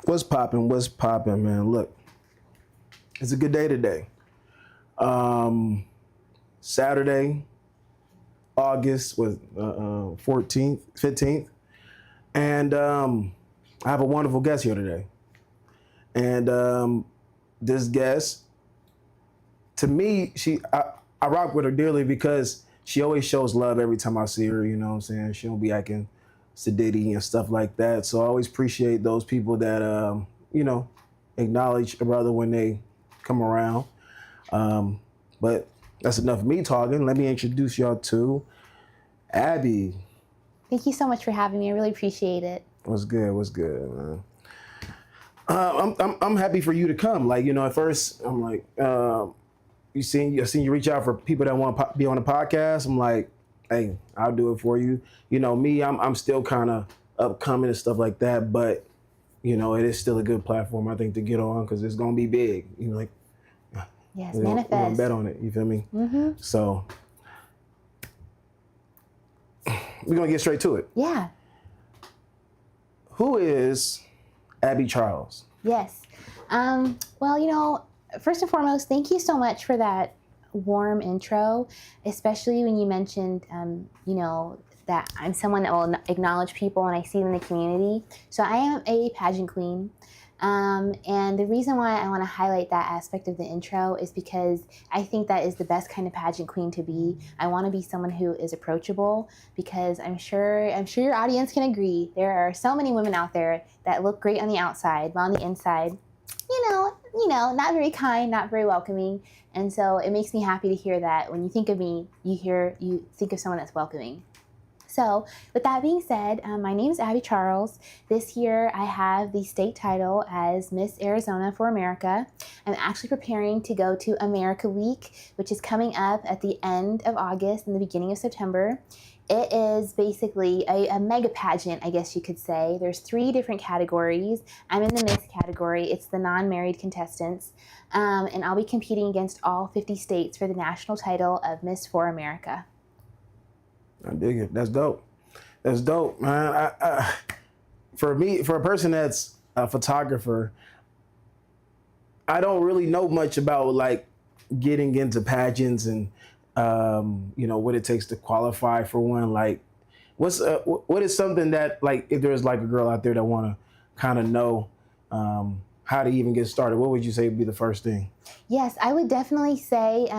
What's popping? What's popping, man? Look, it's a good day today. Saturday, August was 14th, 15th, and I have a wonderful guest here today. And this guest, to me, I rock with her dearly because she always shows love every time I see her. You know what I'm saying? She don't be acting sedity and stuff like that. So I always appreciate those people that acknowledge a brother when they come around. But that's enough of me talking. Let me introduce y'all to Abby. Thank you so much for having me. I really appreciate it. What's good? What's good, man? I'm happy for you to come. Like, at first I'm like, I seen you reach out for people that want to be on the podcast. I'm like, hey, I'll do it for you. Me, I'm still kind of upcoming and stuff like that, but it is still a good platform I think to get on because it's gonna be big. Yes, we're gonna manifest. bet on it. You feel me? Mm-hmm. So we're gonna get straight to it. Yeah. Who is Abby Charles? Yes. Well, first and foremost, thank you so much for that warm intro, especially when you mentioned, that I'm someone that will acknowledge people when I see them in the community. So I am a pageant queen. And the reason why I want to highlight that aspect of the intro is because I think that is the best kind of pageant queen to be. I want to be someone who is approachable because I'm sure your audience can agree. There are so many women out there that look great on the outside, but on the inside, not very kind, not very welcoming. And so it makes me happy to hear that when you think of me, you think of someone that's welcoming. So with that being said, my name is Abby Charles. This year I have the state title as Miss Arizona for America. I'm actually preparing to go to America Week, which is coming up at the end of August and the beginning of September. It is basically a mega pageant, I guess you could say. There's 3 different categories. I'm in the Miss category. It's the non-married contestants. And I'll be competing against all 50 states for the national title of Miss for America. I dig it. That's dope. That's dope, man. For a person that's a photographer, I don't really know much about like getting into pageants and what it takes to qualify for one. Like, what is something that, like, if there's like a girl out there that want to kind of know how to even get started, what would you say would be the first thing? Yes, I would definitely say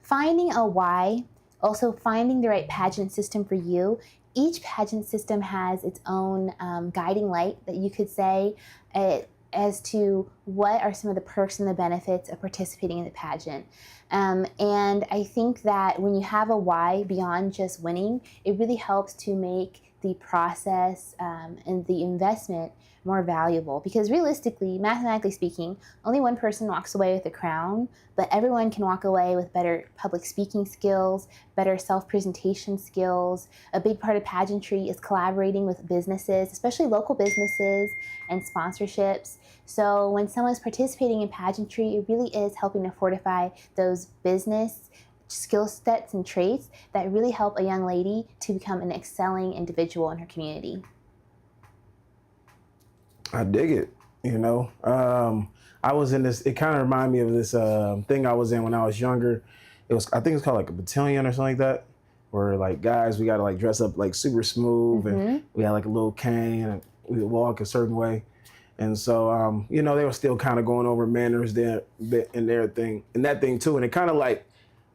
finding a why. Also, finding the right pageant system for you. Each pageant system has its own guiding light that you could say as to what are some of the perks and the benefits of participating in the pageant. And I think that when you have a why beyond just winning, it really helps to make the process and the investment more valuable, because realistically, mathematically speaking, only one person walks away with a crown, but everyone can walk away with better public speaking skills, better self-presentation skills. A big part of pageantry is collaborating with businesses, especially local businesses and sponsorships. So when someone's participating in pageantry, it really is helping to fortify those business skill sets and traits that really help a young lady to become an excelling individual in her community. I dig it. I was in this. It kind of reminded me of this thing I was in when I was younger. I think it's called like a battalion or something like that, where like guys, we got to like dress up like super smooth, and we had like a little cane, and we would walk a certain way. And so, they were still kind of going over manners there and their thing and that thing too, and it kind of like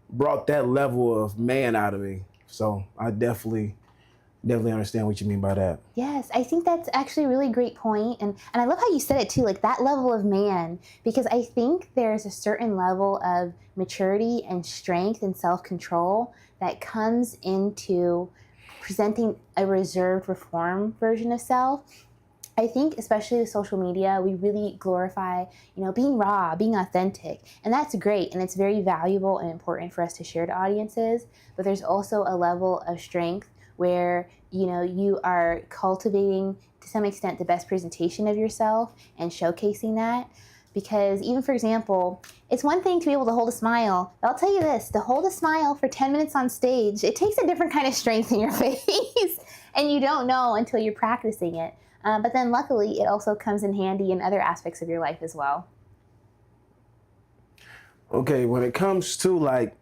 brought that level of man out of me. So I definitely understand what you mean by that. Yes, I think that's actually a really great point. And I love how you said it too, like that level of man, because I think there's a certain level of maturity and strength and self-control that comes into presenting a reserved, reformed version of self. I think especially with social media, we really glorify, being raw, being authentic. And that's great. And it's very valuable and important for us to share to audiences. But there's also a level of strength where, you are cultivating to some extent the best presentation of yourself and showcasing that. Because even, for example, it's one thing to be able to hold a smile. But I'll tell you this, to hold a smile for 10 minutes on stage, it takes a different kind of strength in your face. And you don't know until you're practicing it. But then luckily, it also comes in handy in other aspects of your life as well. Okay, when it comes to like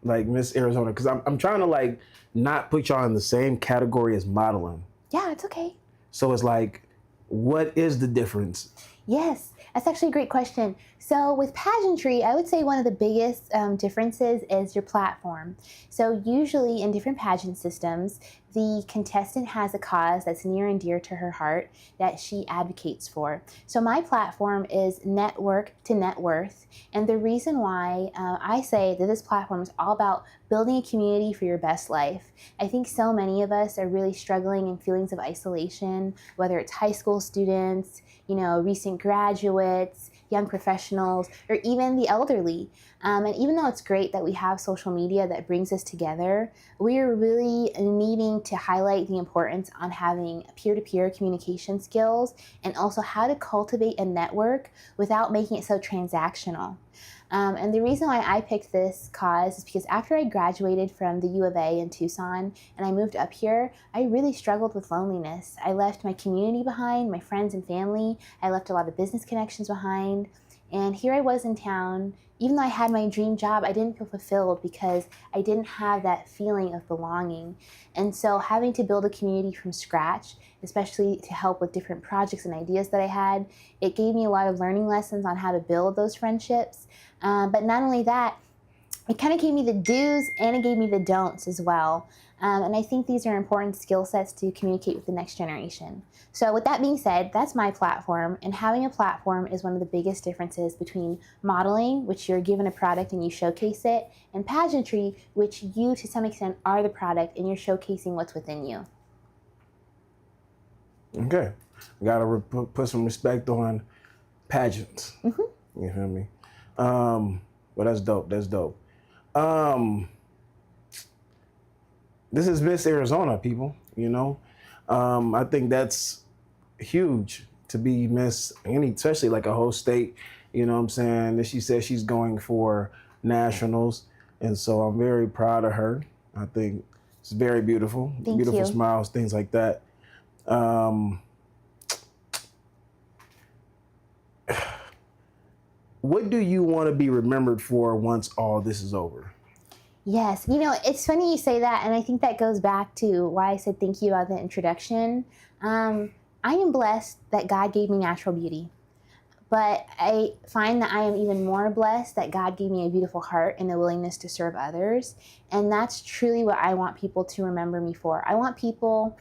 Miss Arizona, because I'm trying to like not put y'all in the same category as modeling. Yeah, it's okay. So it's like, what is the difference? Yes, that's actually a great question. So, with pageantry, I would say one of the biggest differences is your platform. So, usually in different pageant systems, the contestant has a cause that's near and dear to her heart that she advocates for. So, my platform is network to net worth. And the reason why I say that this platform is all about building a community for your best life. I think so many of us are really struggling in feelings of isolation, whether it's high school students, recent graduates, young professionals, or even the elderly. And even though it's great that we have social media that brings us together, we are really needing to highlight the importance on having peer-to-peer communication skills and also how to cultivate a network without making it so transactional. And the reason why I picked this cause is because after I graduated from the U of A in Tucson and I moved up here, I really struggled with loneliness. I left my community behind, my friends and family. I left a lot of business connections behind. And here I was in town. Even though I had my dream job, I didn't feel fulfilled because I didn't have that feeling of belonging. And so having to build a community from scratch, especially to help with different projects and ideas that I had, it gave me a lot of learning lessons on how to build those friendships. But not only that, it kind of gave me the do's and it gave me the don'ts as well. And I think these are important skill sets to communicate with the next generation. So with that being said, that's my platform. And having a platform is one of the biggest differences between modeling, which you're given a product and you showcase it, and pageantry, which you to some extent are the product and you're showcasing what's within you. Okay, gotta put some respect on pageants. You feel me? Well, that's dope. That's dope. This is Miss Arizona, people. I think that's huge to be Miss especially like a whole state. You know what I'm saying? And she says she's going for nationals, and so I'm very proud of her. I think it's very beautiful. Thank Beautiful you. smiles, things like that. What do you want to be remembered for once all this is over? Yes, it's funny you say that, and I think that goes back to why I said thank you about the introduction. I am blessed that God gave me natural beauty, but I find that I am even more blessed that God gave me a beautiful heart and a willingness to serve others, and that's truly what I want people to remember me for. I want people,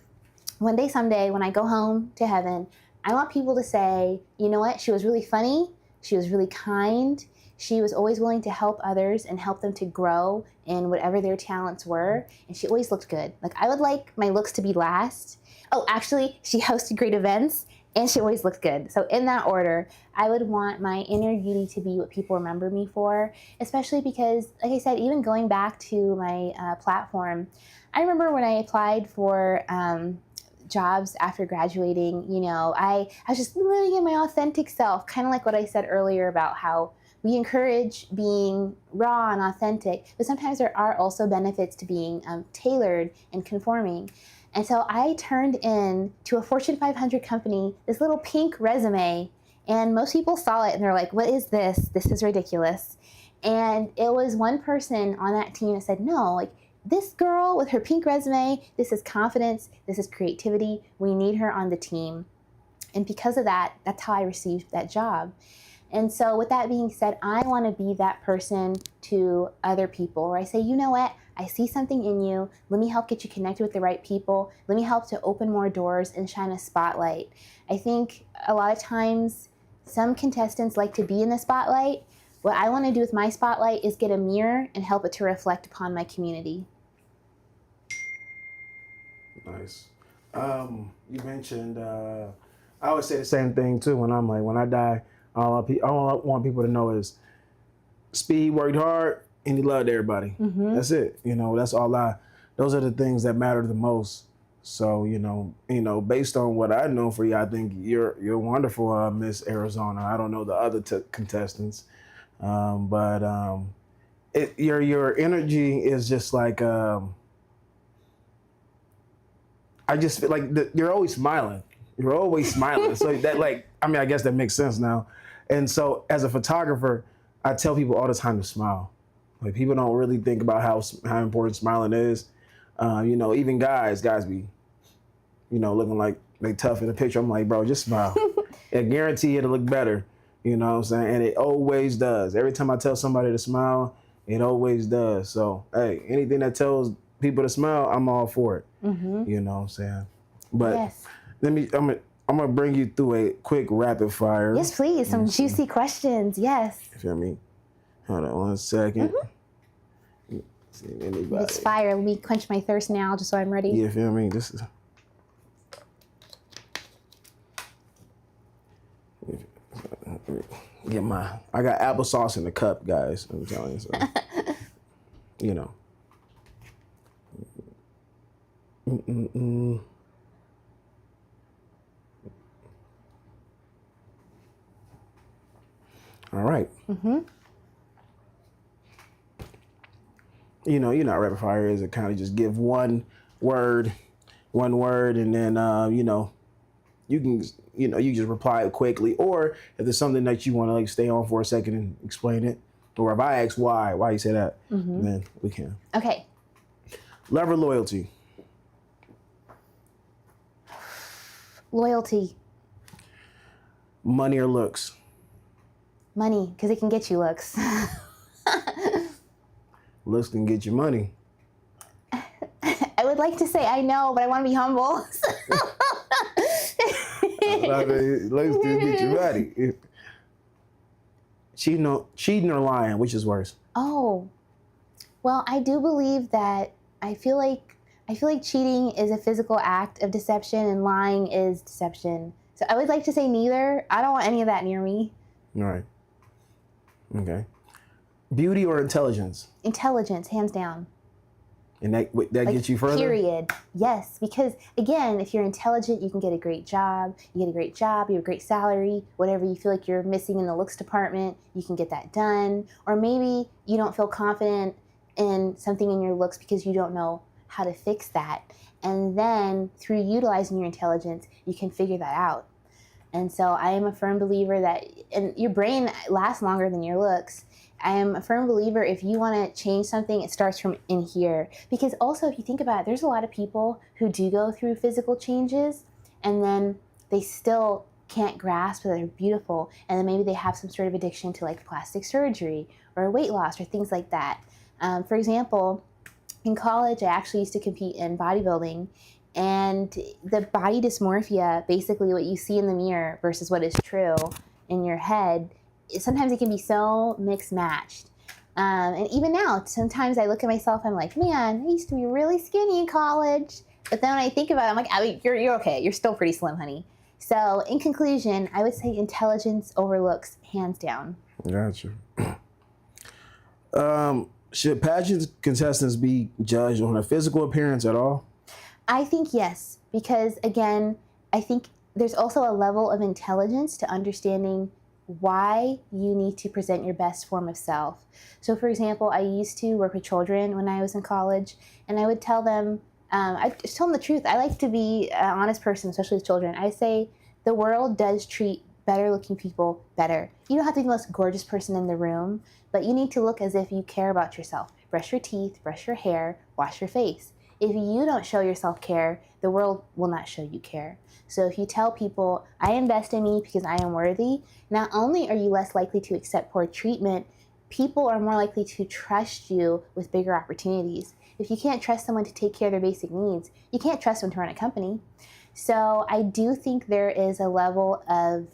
one day, someday, when I go home to heaven, I want people to say, you know what, she was really funny, she was really kind, she was always willing to help others and help them to grow in whatever their talents were. And she always looked good. Like, I would like my looks to be last. Oh, actually, she hosted great events and she always looked good. So in that order, I would want my inner beauty to be what people remember me for, especially because, like I said, even going back to my platform, I remember when I applied for jobs after graduating, I was just living in my authentic self, kind of like what I said earlier about how we encourage being raw and authentic, but sometimes there are also benefits to being tailored and conforming. And so I turned in to a Fortune 500 company this little pink resume, and most people saw it and they're like, what is this? This is ridiculous. And it was one person on that team that said, no, like, this girl with her pink resume, this is confidence, this is creativity, we need her on the team. And because of that, that's how I received that job. And so with that being said, I want to be that person to other people where I say, you know what, I see something in you. Let me help get you connected with the right people. Let me help to open more doors and shine a spotlight. I think a lot of times some contestants like to be in the spotlight. What I want to do with my spotlight is get a mirror and help it to reflect upon my community. Nice. You mentioned, I always say the same thing too when I die, all I want people to know is Speed worked hard and he loved everybody. That's it. Those are the things that matter the most. So, based on what I know for you, I think you're wonderful, Miss Arizona. I don't know the other contestants, but your energy is just like, I I just feel like you're always smiling. You're always smiling. So that like, I mean, I guess that makes sense now. And so as a photographer, I tell people all the time to smile. Like people don't really think about how important smiling is. You know, even guys be, you know, looking like they tough in the picture. I'm like, bro, just smile. I guarantee it'll look better. You know what I'm saying? And it always does. Every time I tell somebody to smile, it always does. So, hey, anything that tells people to smile, I'm all for it. You know what I'm saying? But Yes. I'm gonna bring you through a quick rapid fire. Yes, please. Some juicy questions. Yes. You feel me? Hold on 1 second. See if anybody. It's fire. Let me quench my thirst now just so I'm ready. You feel me? This is. I got applesauce in the cup, guys. I'm telling you. So, you know. All right. You know rapid fire is. It kind of just give one word, and then you know, you can you just reply it quickly, or if there's something that you want to like stay on for a second and explain it, or if I ask why you say that, then we can. Okay. Love or loyalty? Loyalty. Money or looks? Money, because it can get you looks. Looks can get you money. I would like to say I know, but I want to be humble. Looks can get you money. Cheating or lying, which is worse? Oh, well, I do believe that I feel like cheating is a physical act of deception and lying is deception. So I would like to say neither. I don't want any of that near me. All right. Okay. Beauty or intelligence? Intelligence, hands down. And that gets you further? Period. Yes, because again, if you're intelligent, you can get a great job. You get a great job, you have a great salary. Whatever you feel like you're missing in the looks department, you can get that done. Or maybe you don't feel confident in something in your looks because you don't know how to fix that. And then through utilizing your intelligence, you can figure that out. And so I am a firm believer that and your brain lasts longer than your looks. I am a firm believer if you want to change something, it starts from in here. Because also, if you think about it, there's a lot of people who do go through physical changes and then they still can't grasp that they're beautiful. And then maybe they have some sort of addiction to like plastic surgery or weight loss or things like that. For example, in college, I actually used to compete in bodybuilding. And the body dysmorphia, basically what you see in the mirror versus what is true in your head, sometimes it can be so mixed matched. And even now, sometimes I look at myself, I'm like, man, I used to be really skinny in college. But then when I think about it, I'm like, I mean, you're okay. You're still pretty slim, honey. So in conclusion, I would say intelligence over looks, hands down. Gotcha. Should pageant contestants be judged on a physical appearance at all? I think yes, because again, I think there's also a level of intelligence to understanding why you need to present your best form of self. So for example, I used to work with children when I was in college, and I would tell them, I just tell them the truth. I like to be an honest person, especially with children. I say the world does treat better looking people better. You don't have to be the most gorgeous person in the room, but you need to look as if you care about yourself. Brush your teeth, brush your hair, wash your face. If you don't show yourself care, the world will not show you care. So if you tell people, I invest in me because I am worthy, not only are you less likely to accept poor treatment, people are more likely to trust you with bigger opportunities. If you can't trust someone to take care of their basic needs, you can't trust them to run a company. So I do think there is a level of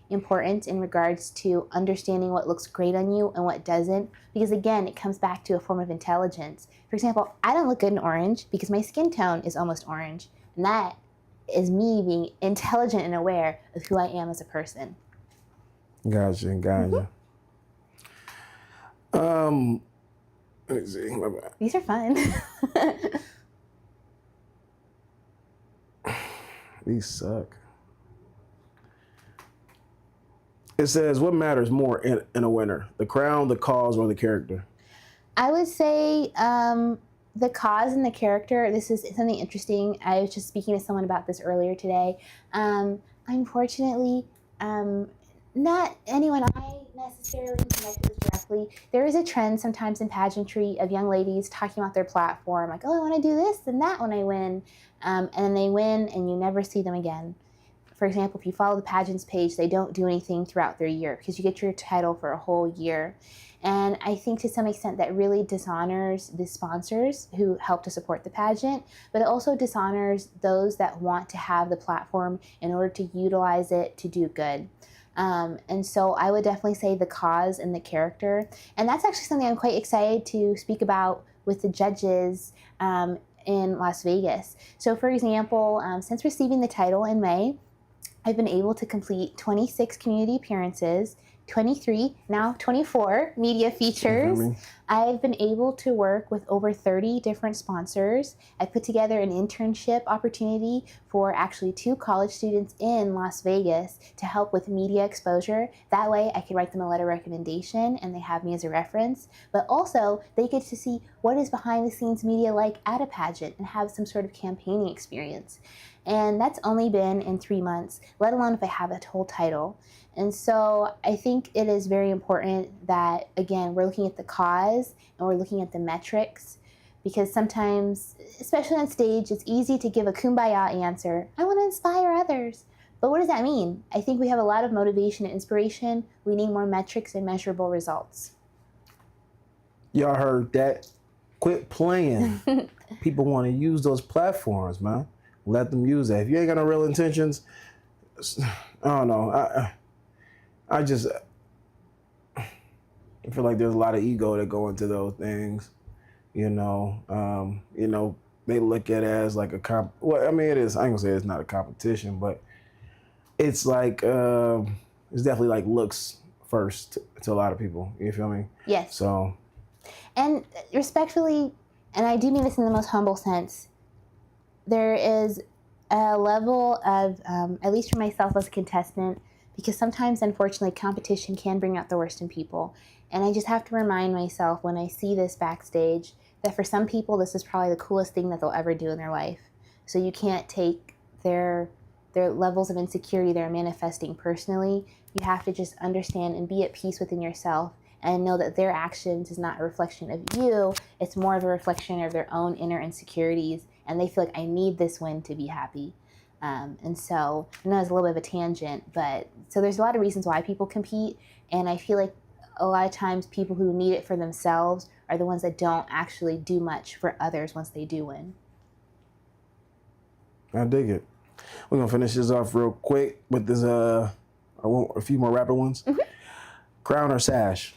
importance in regards to understanding what looks great on you and what doesn't, because again, it comes back to a form of intelligence. For example, I don't look good in orange because my skin tone is almost orange, and that is me being intelligent and aware of who I am as a person. Gotcha. Let's see. These are fun. These suck. It says, what matters more in a winner? The crown, the cause, or the character? I would say the cause and the character, this is something interesting. I was just speaking to someone about this earlier today. Unfortunately, not anyone I necessarily connected with directly. There is a trend sometimes in pageantry of young ladies talking about their platform, like, oh, I want to do this and that when I win. And then they win and you never see them again. For example, if you follow the pageants page, they don't do anything throughout their year because you get your title for a whole year. And I think to some extent that really dishonors the sponsors who help to support the pageant, but it also dishonors those that want to have the platform in order to utilize it to do good. And so I would definitely say the cause and the character. And that's actually something I'm quite excited to speak about with the judges in Las Vegas. So for example, since receiving the title in May, I've been able to complete 26 community appearances, 23, now 24 media features. I've been able to work with over 30 different sponsors. I put together an internship opportunity for actually 2 college students in Las Vegas to help with media exposure. That way I can write them a letter of recommendation and they have me as a reference. But also they get to see what is behind the scenes media like at a pageant and have some sort of campaigning experience. And that's only been in 3 months, let alone if I have a whole title. And so I think it is very important that, again, we're looking at the cause and we're looking at the metrics, because sometimes, especially on stage, it's easy to give a kumbaya answer. I want to inspire others. But what does that mean? I think we have a lot of motivation and inspiration. We need more metrics and measurable results. Y'all heard that? Quit playing. People want to use those platforms, man. Let them use that. If you ain't got no real intentions, I don't know. I just feel like there's a lot of ego that go into those things. You know, they look at it as like a well, I mean, it is. I ain't gonna say it's not a competition, but it's like it's definitely like looks first to a lot of people. You feel me? Yes. So. And respectfully, and I do mean this in the most humble sense, there is a level of, at least for myself as a contestant, because sometimes, unfortunately, competition can bring out the worst in people. And I just have to remind myself when I see this backstage that for some people, this is probably the coolest thing that they'll ever do in their life. So you can't take their levels of insecurity they're manifesting personally. You have to just understand and be at peace within yourself and know that their actions is not a reflection of you. It's more of a reflection of their own inner insecurities. And they feel like, I need this win to be happy. And so, I know it's a little bit of a tangent, but so there's a lot of reasons why people compete. And I feel like a lot of times people who need it for themselves are the ones that don't actually do much for others once they do win. I dig it. We're gonna finish this off real quick with this. I want a few more rapid ones. Mm-hmm. Crown or sash?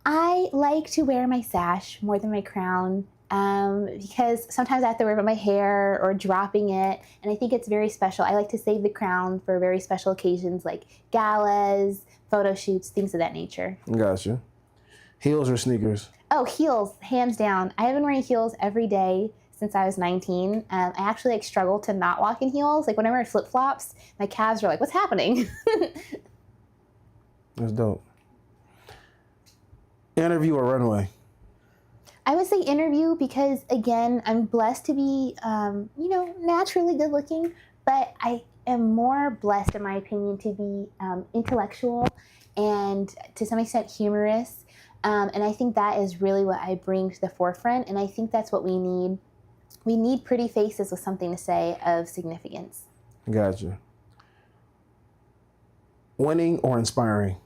I like to wear my sash more than my crown. Because sometimes I have to worry about my hair or dropping it, and I think it's very special. I like to save the crown for very special occasions like galas, photo shoots, things of that nature. Gotcha. Heels or sneakers? Oh, heels, hands down. I have been wearing heels every day since I was 19. I actually struggle to not walk in heels. Like when I wear flip-flops, my calves are like, what's happening? That's dope. Interview or runway? I would say interview because, again, I'm blessed to be, naturally good looking, but I am more blessed, in my opinion, to be intellectual and to some extent humorous. And I think that is really what I bring to the forefront. And I think that's what we need. We need pretty faces with something to say of significance. Gotcha. Winning or inspiring?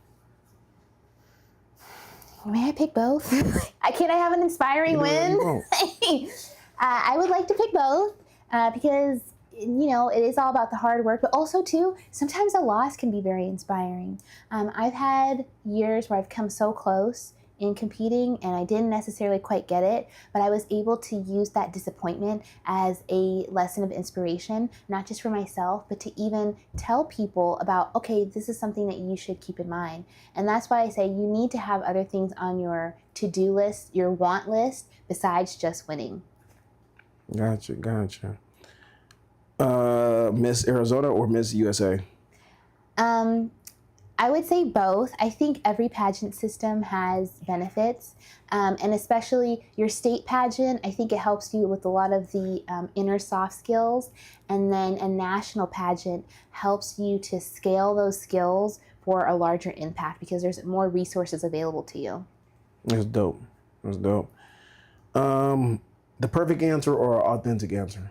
May I pick both? Can I have an inspiring win? I would like to pick both because, it is all about the hard work, but also, too, sometimes a loss can be very inspiring. I've had years where I've come so close in competing and I didn't necessarily quite get it, but I was able to use that disappointment as a lesson of inspiration, not just for myself, but to even tell people about, okay, this is something that you should keep in mind. And that's why I say you need to have other things on your to-do list, your want list, besides just winning. Gotcha. Miss Arizona or Miss USA? I would say both. I think every pageant system has benefits, and especially your state pageant. I think it helps you with a lot of the inner soft skills, and then a national pageant helps you to scale those skills for a larger impact because there's more resources available to you. That's dope. That's dope. The perfect answer or authentic answer?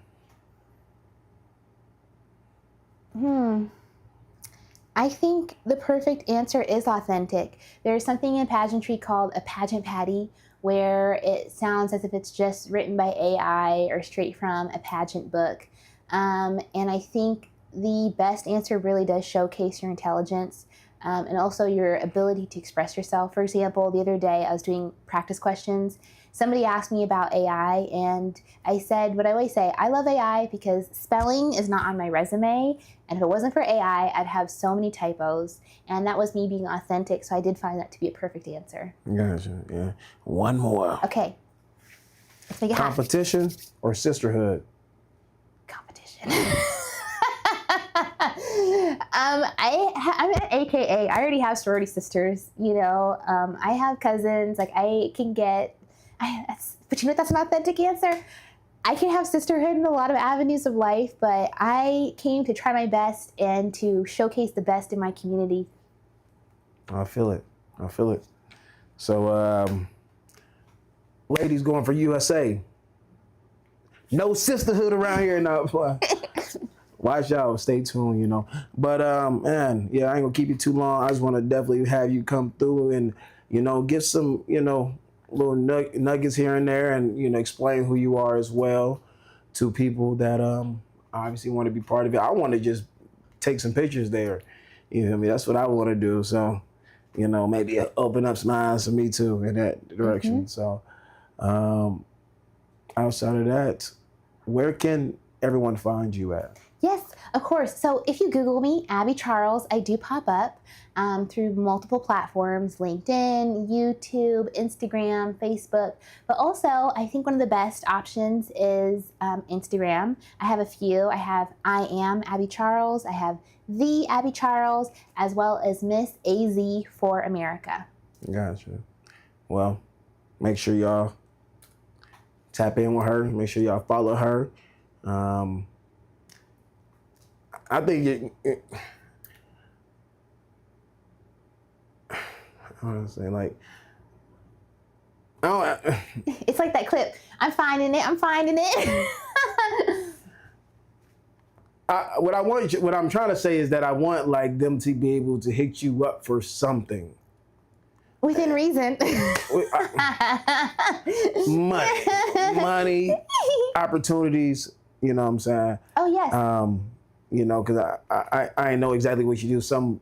I think the perfect answer is authentic. There's something in pageantry called a pageant patty, where it sounds as if it's just written by AI or straight from a pageant book. And I think the best answer really does showcase your intelligence and also your ability to express yourself. For example, the other day I was doing practice questions. Somebody asked me about AI, and I said what I always say: I love AI because spelling is not on my resume, and if it wasn't for AI, I'd have so many typos. And that was me being authentic, so I did find that to be a perfect answer. Gotcha. Yeah. One more. Okay. Let's make it happen. Competition or sisterhood? Competition. I'm an AKA. I already have sorority sisters. I have cousins. Like I can get. But you know what? That's an authentic answer. I can have sisterhood in a lot of avenues of life, but I came to try my best and to showcase the best in my community. I feel it. So, ladies going for USA. No sisterhood around here. No. Watch out. Stay tuned, But, man, yeah, I ain't gonna keep you too long. I just want to definitely have you come through and, give some, little nuggets here and there and, explain who you are as well to people that obviously want to be part of it. I want to just take some pictures there. You know what I mean? That's what I want to do. So, maybe open up some eyes for me too in that direction. So, outside of that, where can everyone find you at? Yes, of course. So if you Google me, Abby Charles, I do pop up through multiple platforms: LinkedIn, YouTube, Instagram, Facebook. But also, I think one of the best options is Instagram. I have a few. I am Abby Charles. I have the Abby Charles, as well as Miss AZ for America. Gotcha. Well, make sure y'all tap in with her. Make sure y'all follow her. I think I want to say it's like that clip. I'm finding it. What I'm trying to say is that I want them to be able to hit you up for something. Within reason. Money, opportunities, you know what I'm saying? Oh, yes. Because I know exactly what you do. Some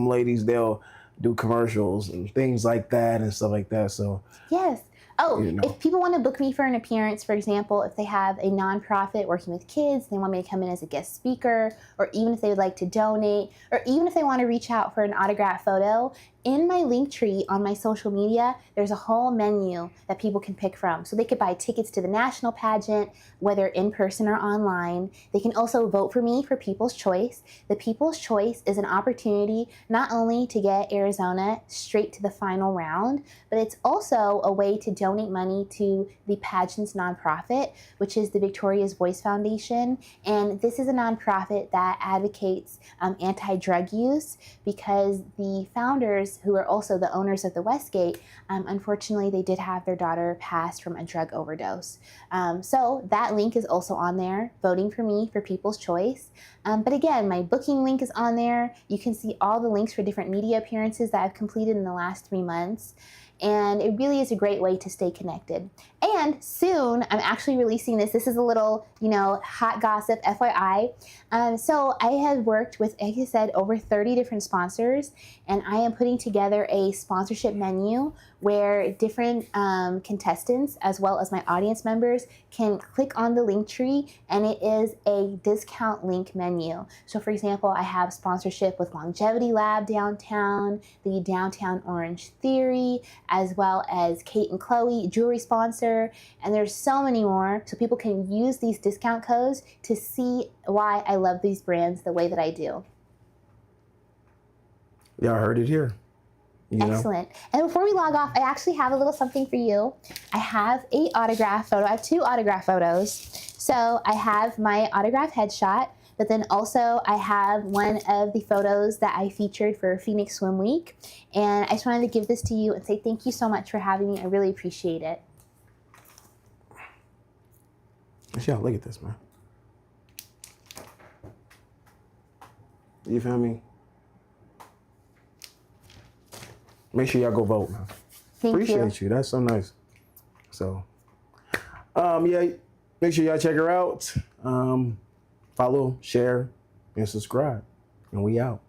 ladies, they'll do commercials and things like that and stuff like that. So yes. Oh, if people want to book me for an appearance, for example, if they have a nonprofit working with kids, they want me to come in as a guest speaker, or even if they would like to donate, or even if they want to reach out for an autograph photo, in my link tree on my social media, there's a whole menu that people can pick from. So they could buy tickets to the national pageant, whether in person or online. They can also vote for me for People's Choice. The People's Choice is an opportunity not only to get Arizona straight to the final round, but it's also a way to donate money to the pageant's nonprofit, which is the Victoria's Voice Foundation. And this is a nonprofit that advocates anti-drug use, because the founders, who are also the owners of the Westgate, unfortunately, they did have their daughter pass from a drug overdose. So that link is also on there, voting for me for People's Choice. But again, my booking link is on there. You can see all the links for different media appearances that I've completed in the last 3 months. And it really is a great way to stay connected. And soon, I'm actually releasing this. This is a little, hot gossip, FYI. So I have worked with, like I said, over 30 different sponsors, and I am putting together a sponsorship menu where different contestants, as well as my audience members, can click on the link tree, and it is a discount link menu. So for example, I have sponsorship with Longevity Lab downtown, the Downtown Orange Theory, as well as Kate and Chloe jewelry sponsor, and there's so many more. So people can use these discount codes to see why I love these brands the way that I do. Y'all heard it here. You know? Excellent. And before we log off, I actually have a little something for you. I have a autograph photo. I have 2 autograph photos. So I have my autograph headshot, but then also I have one of the photos that I featured for Phoenix Swim Week. And I just wanted to give this to you and say thank you so much for having me. I really appreciate it. Yeah, look at this, man. You feel me? Make sure y'all go vote, man. Thank Appreciate you. That's so nice. So, yeah, make sure y'all check her out. Follow, share, and subscribe. And we out.